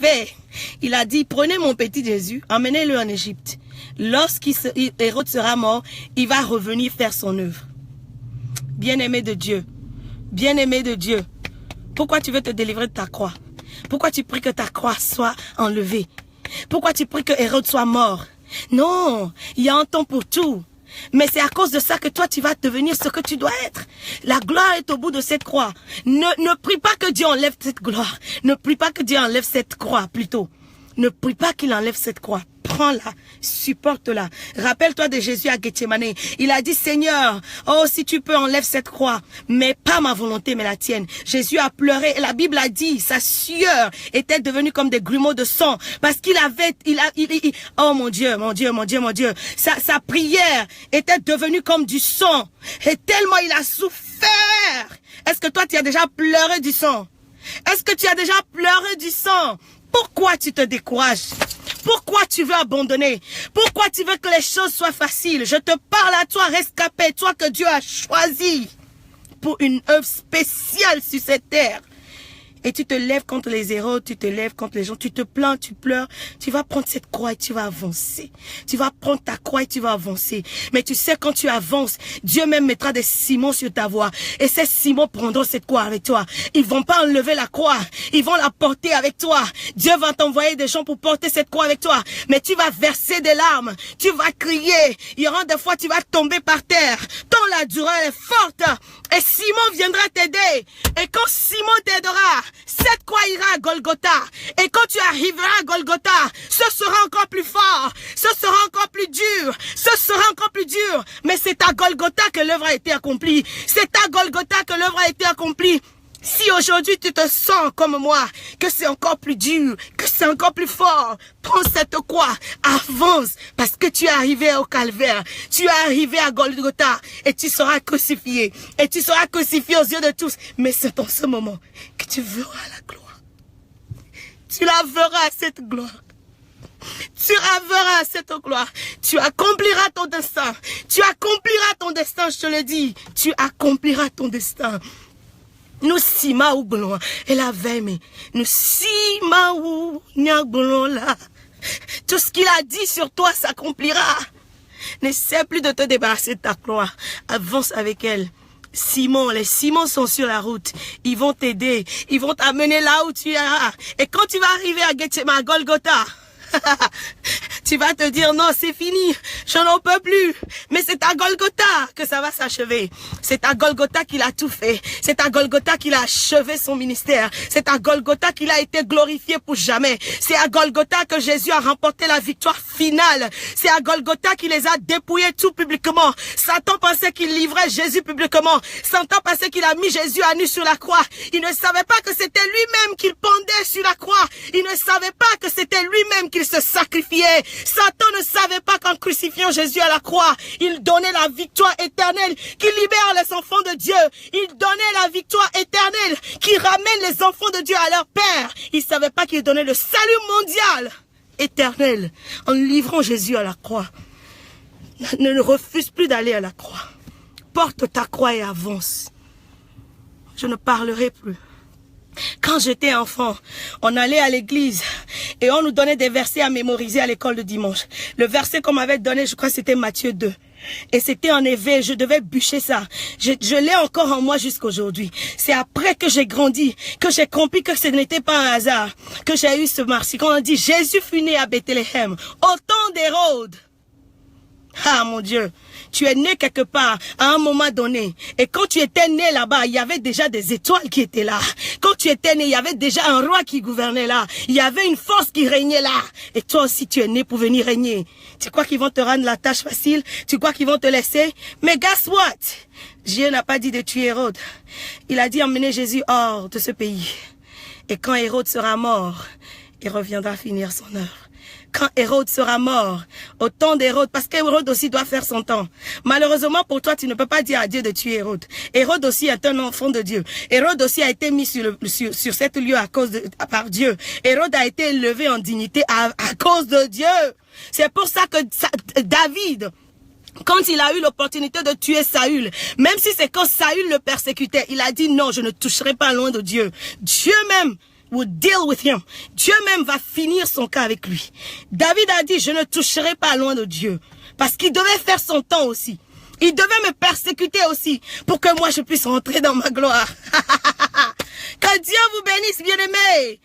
fait? Il a dit, prenez mon petit Jésus, emmenez-le en Égypte. Lorsqu'Hérode sera mort, il va revenir faire son œuvre. Bien-aimé de Dieu, bien-aimé de Dieu, pourquoi tu veux te délivrer de ta croix? Pourquoi tu pries que ta croix soit enlevée? Pourquoi tu pries que Hérode soit mort? Non, il y a un temps pour tout. Mais c'est à cause de ça que toi, tu vas devenir ce que tu dois être. La gloire est au bout de cette croix. Ne prie pas que Dieu enlève cette gloire. Ne prie pas que Dieu enlève cette croix, plutôt. Ne prie pas qu'il enlève cette croix. Prends-la, supporte-la. Rappelle-toi de Jésus à Gethsémane. Il a dit, Seigneur, oh, si tu peux, enlève cette croix. Mais pas ma volonté, mais la tienne. Jésus a pleuré. Et la Bible a dit, sa sueur était devenue comme des grumeaux de sang. Parce qu'il avait, oh mon Dieu, mon Dieu, mon Dieu, mon Dieu. Sa prière était devenue comme du sang. Et tellement il a souffert. Est-ce que toi, tu as déjà pleuré du sang? Est-ce que tu as déjà pleuré du sang? Pourquoi tu te décourages? Pourquoi tu veux abandonner? Pourquoi tu veux que les choses soient faciles? Je te parle à toi, rescapé, toi que Dieu a choisi pour une œuvre spéciale sur cette terre. Et tu te lèves contre les Hérodes, tu te lèves contre les gens, tu te plains, tu pleures. Tu vas prendre cette croix et tu vas avancer. Tu vas prendre ta croix et tu vas avancer. Mais tu sais, quand tu avances, Dieu même mettra des ciments sur ta voie. Et ces ciments prendront cette croix avec toi. Ils vont pas enlever la croix. Ils vont la porter avec toi. Dieu va t'envoyer des gens pour porter cette croix avec toi. Mais tu vas verser des larmes. Tu vas crier. Il y aura des fois, tu vas tomber par terre. Tant la douleur est forte. Et Simon viendra t'aider. Et quand Simon t'aidera, cette croix ira à Golgotha. Et quand tu arriveras à Golgotha, ce sera encore plus fort. Ce sera encore plus dur. Ce sera encore plus dur. Mais c'est à Golgotha que l'œuvre a été accomplie. C'est à Golgotha que l'œuvre a été accomplie. Si aujourd'hui tu te sens comme moi, que c'est encore plus dur, que c'est encore plus fort, prends cette croix, avance, parce que tu es arrivé au calvaire, tu es arrivé à Golgotha, et tu seras crucifié, et tu seras crucifié aux yeux de tous. Mais c'est en ce moment que tu verras la gloire. Tu la verras, cette gloire. Tu verras cette gloire. Tu accompliras ton destin. Tu accompliras ton destin, je te le dis. Tu accompliras ton destin. Nous sima ou blon et la veille mais nous sima ou nya blon là. Tout ce qu'il a dit sur toi s'accomplira. N'essaie plus de te débarrasser de ta gloire. Avance avec elle. Simon, les Simons sont sur la route. Ils vont t'aider. Ils vont t'amener là où tu es. Et quand tu vas arriver à Gethsémane, à Golgotha, tu vas te dire non, c'est fini, je n'en peux plus. Mais c'est à Golgotha que ça va s'achever. C'est à Golgotha qu'il a tout fait. C'est à Golgotha qu'il a achevé son ministère. C'est à Golgotha qu'il a été glorifié pour jamais. C'est à Golgotha que Jésus a remporté la victoire finale. C'est à Golgotha qu'il les a dépouillés tout publiquement. Satan pensait qu'il livrait Jésus publiquement. Satan pensait qu'il a mis Jésus à nu sur la croix. Il ne savait pas que c'était lui-même qu'il pendait sur la croix. Il ne savait pas que c'était lui-même qu'il se sacrifiait. Satan ne savait pas qu'en crucifiant Jésus à la croix, il donnait la victoire éternelle qui libère les enfants de Dieu. Il donnait la victoire éternelle qui ramène les enfants de Dieu à leur Père. Il ne savait pas qu'il donnait le salut mondial éternel en livrant Jésus à la croix. Ne refuse plus d'aller à la croix. Porte ta croix et avance. Je ne parlerai plus. Quand j'étais enfant, on allait à l'église et on nous donnait des versets à mémoriser à l'école de dimanche. Le verset qu'on m'avait donné, je crois que c'était Matthieu 2. Et c'était en éveil, je devais bûcher ça. Je l'ai encore en moi jusqu'aujourd'hui. C'est après que j'ai grandi, que j'ai compris que ce n'était pas un hasard, que j'ai eu ce merci. Quand on dit Jésus fut né à Bethléem, au temps d'Hérode. Ah mon Dieu, tu es né quelque part à un moment donné. Et quand tu étais né là-bas, il y avait déjà des étoiles qui étaient là. Quand tu étais né, il y avait déjà un roi qui gouvernait là. Il y avait une force qui régnait là. Et toi aussi, tu es né pour venir régner. Tu crois qu'ils vont te rendre la tâche facile? Tu crois qu'ils vont te laisser? Mais guess what? Dieu n'a pas dit de tuer Hérode. Il a dit emmener Jésus hors de ce pays. Et quand Hérode sera mort, il reviendra finir son œuvre. Quand Hérode sera mort, au temps d'Hérode, parce qu'Hérode aussi doit faire son temps. Malheureusement pour toi, tu ne peux pas dire à Dieu de tuer Hérode. Hérode aussi est un enfant de Dieu. Hérode aussi a été mis sur cet lieu par Dieu. Hérode a été élevé en dignité à cause de Dieu. C'est pour ça que David, quand il a eu l'opportunité de tuer Saül, même si c'est quand Saül le persécutait, il a dit non, je ne toucherai pas loin de Dieu. Dieu même will deal with him. Dieu même va finir son cas avec lui. David a dit, je ne toucherai pas loin de Dieu. Parce qu'il devait faire son temps aussi. Il devait me persécuter aussi pour que moi je puisse rentrer dans ma gloire. Que Dieu vous bénisse, bien-aimés.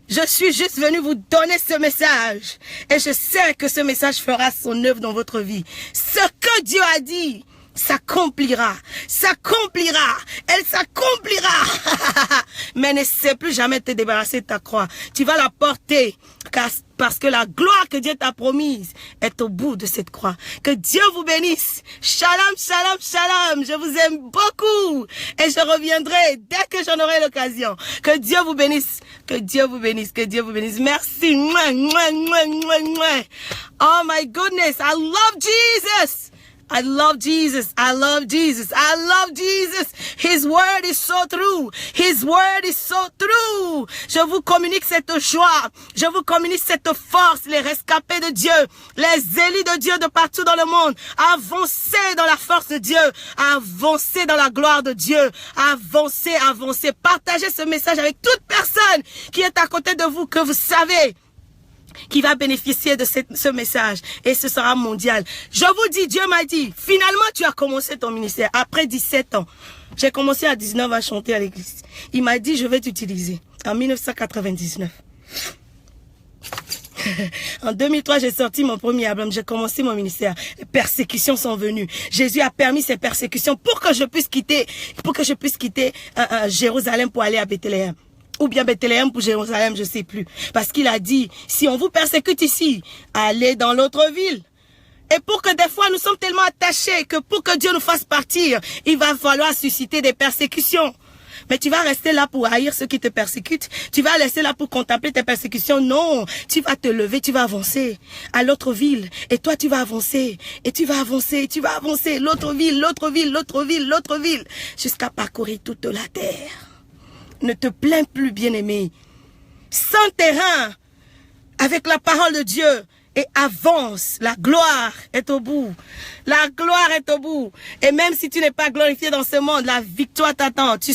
Je suis juste venu vous donner ce message. Et je sais que ce message fera son œuvre dans votre vie. Ce que Dieu a dit s'accomplira. S'accomplira. Elle s'accomplira. Mais ne sais plus jamais te débarrasser de ta croix. Tu vas la porter. Parce que la gloire que Dieu t'a promise est au bout de cette croix. Que Dieu vous bénisse. Shalom, shalom, shalom. Je vous aime beaucoup. Et je reviendrai dès que j'en aurai l'occasion. Que Dieu vous bénisse. Que Dieu vous bénisse. Que Dieu vous bénisse. Merci. Oh my goodness. I love Jesus. I love Jesus. I love Jesus. I love Jesus. His word is so true. His word is so true. Je vous communique cette joie. Je vous communique cette force. Les rescapés de Dieu. Les élus de Dieu de partout dans le monde. Avancez dans la force de Dieu. Avancez dans la gloire de Dieu. Avancez, avancez. Partagez ce message avec toute personne qui est à côté de vous, que vous savez qui va bénéficier de ce message. Et ce sera mondial. Je vous dis, Dieu m'a dit, finalement tu as commencé ton ministère. Après 17 ans, j'ai commencé à 19 à chanter à l'église. Il m'a dit, je vais t'utiliser. En 1999. En 2003, j'ai sorti mon premier album. J'ai commencé mon ministère. Les persécutions sont venues. Jésus a permis ces persécutions pour que je puisse quitter, Jérusalem pour aller à Bethléem. Ou bien Bethléem pour Jérusalem, je sais plus. Parce qu'il a dit, si on vous persécute ici, allez dans l'autre ville. Et pour que des fois nous sommes tellement attachés que pour que Dieu nous fasse partir, il va falloir susciter des persécutions. Mais tu vas rester là pour haïr ceux qui te persécutent. Tu vas rester là pour contempler tes persécutions. Non, tu vas te lever, tu vas avancer à l'autre ville. Et toi, tu vas avancer. Et tu vas avancer, tu vas avancer. L'autre ville, l'autre ville, l'autre ville, l'autre ville. Jusqu'à parcourir toute la terre. Ne te plains plus, bien-aimé. Sans terrain, avec la parole de Dieu, et avance. La gloire est au bout. La gloire est au bout. Et même si tu n'es pas glorifié dans ce monde, la victoire t'attend. Tu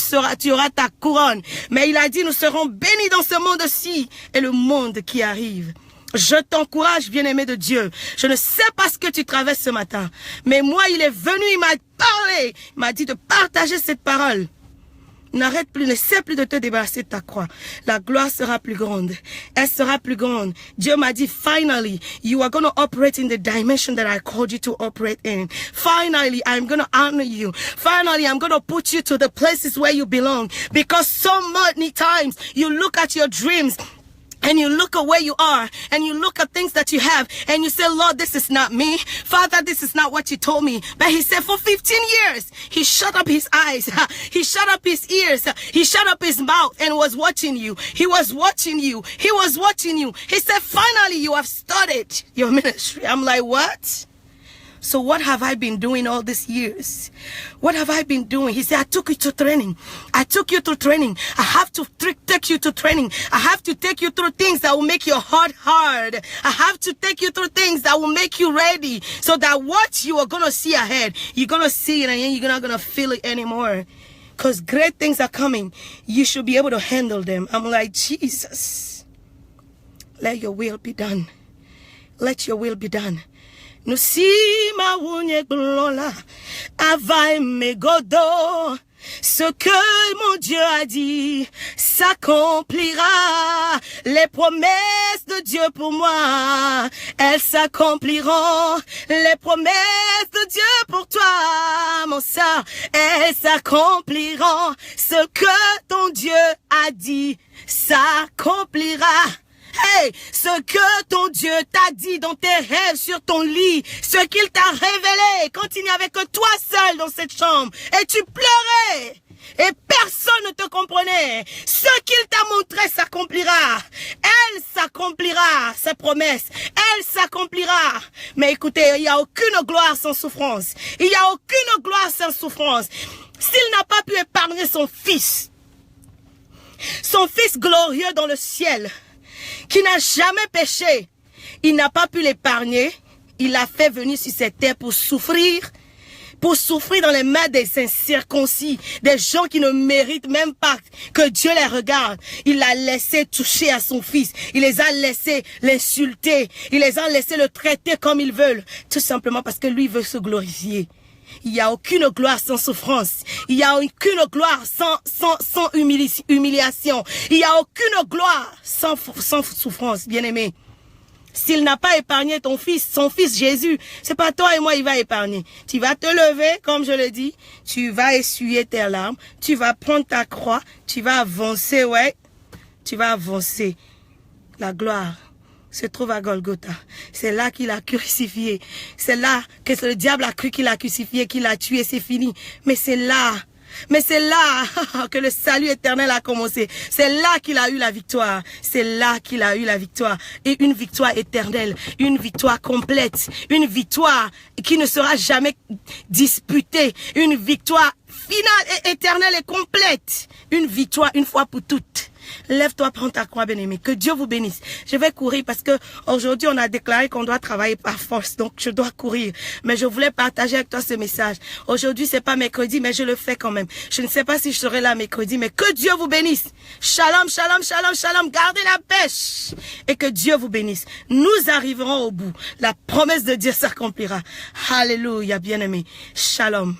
auras ta couronne. Mais il a dit, nous serons bénis dans ce monde-ci et le monde qui arrive. Je t'encourage, bien-aimé de Dieu. Je ne sais pas ce que tu traverses ce matin. Mais moi, il est venu, il m'a parlé. Il m'a dit de partager cette parole. N'arrête plus, ne sais plus de te débarrasser de ta croix. La gloire sera plus grande. Elle sera plus grande. Dieu m'a dit, finally, you are going to operate in the dimension that I called you to operate in. Finally, I'm going to honor you. Finally, I'm going to put you to the places where you belong. Because so many times, you look at your dreams, and you look at where you are, and you look at things that you have, and you say, Lord, this is not me. Father, this is not what you told me. But he said, for 15 years, he shut up his eyes. He shut up his ears. He shut up his mouth and was watching you. He was watching you. He was watching you. He said, finally, you have started your ministry. I'm like, what? So what have I been doing all these years? What have I been doing? He said, I took you to training. I took you to training. I have to take you to training. I have to take you through things that will make your heart hard. I have to take you through things that will make you ready. So that what you are going to see ahead, you're going to see it and you're not going to feel it anymore. Because great things are coming. You should be able to handle them. I'm like, Jesus, let your will be done. Let your will be done. Nous si ma wunye glola avai me godo. Ce que mon Dieu a dit s'accomplira. Les promesses de Dieu pour moi, elles s'accompliront. Les promesses de Dieu pour toi, mon sœur, elles s'accompliront. Ce que ton Dieu a dit s'accomplira. Hey, ce que ton Dieu t'a dit dans tes rêves sur ton lit, ce qu'il t'a révélé quand il n'y avait que toi seul dans cette chambre et tu pleurais et personne ne te comprenait, ce qu'il t'a montré s'accomplira. Elle s'accomplira, sa promesse, elle s'accomplira. Mais écoutez, il n'y a aucune gloire sans souffrance. Il n'y a aucune gloire sans souffrance. S'il n'a pas pu épargner son fils glorieux dans le ciel, qui n'a jamais péché, il n'a pas pu l'épargner. Il l'a fait venir sur cette terre pour souffrir, pour souffrir dans les mains des incirconcis, des gens qui ne méritent même pas que Dieu les regarde. Il a laissé toucher à son fils. Il les a laissés l'insulter. Il les a laissés le traiter comme ils veulent. Tout simplement parce que lui veut se glorifier. Il n'y a aucune gloire sans souffrance. Il n'y a aucune gloire sans humiliation. Il n'y a aucune gloire sans souffrance, bien-aimé. S'il n'a pas épargné ton fils, son fils Jésus, c'est pas toi et moi il va épargner. Tu vas te lever, comme je le dis, tu vas essuyer tes larmes, tu vas prendre ta croix, tu vas avancer, ouais. Tu vas avancer. La gloire se trouve à Golgotha. C'est là qu'il a crucifié. C'est là que le diable a cru qu'il a crucifié, qu'il a tué, c'est fini. Mais c'est là que le salut éternel a commencé. C'est là qu'il a eu la victoire. C'est là qu'il a eu la victoire. Et une victoire éternelle, une victoire complète, une victoire qui ne sera jamais disputée, une victoire finale et éternelle et complète. Une victoire une fois pour toutes. Lève-toi, prends ta croix, bien-aimé. Que Dieu vous bénisse. Je vais courir parce que aujourd'hui on a déclaré qu'on doit travailler par force. Donc je dois courir. Mais je voulais partager avec toi ce message. Aujourd'hui c'est pas mercredi, mais je le fais quand même. Je ne sais pas si je serai là mercredi, mais que Dieu vous bénisse. Shalom, shalom, shalom, shalom. Gardez la pêche. Et que Dieu vous bénisse. Nous arriverons au bout. La promesse de Dieu s'accomplira. Alléluia, bien-aimé. Shalom.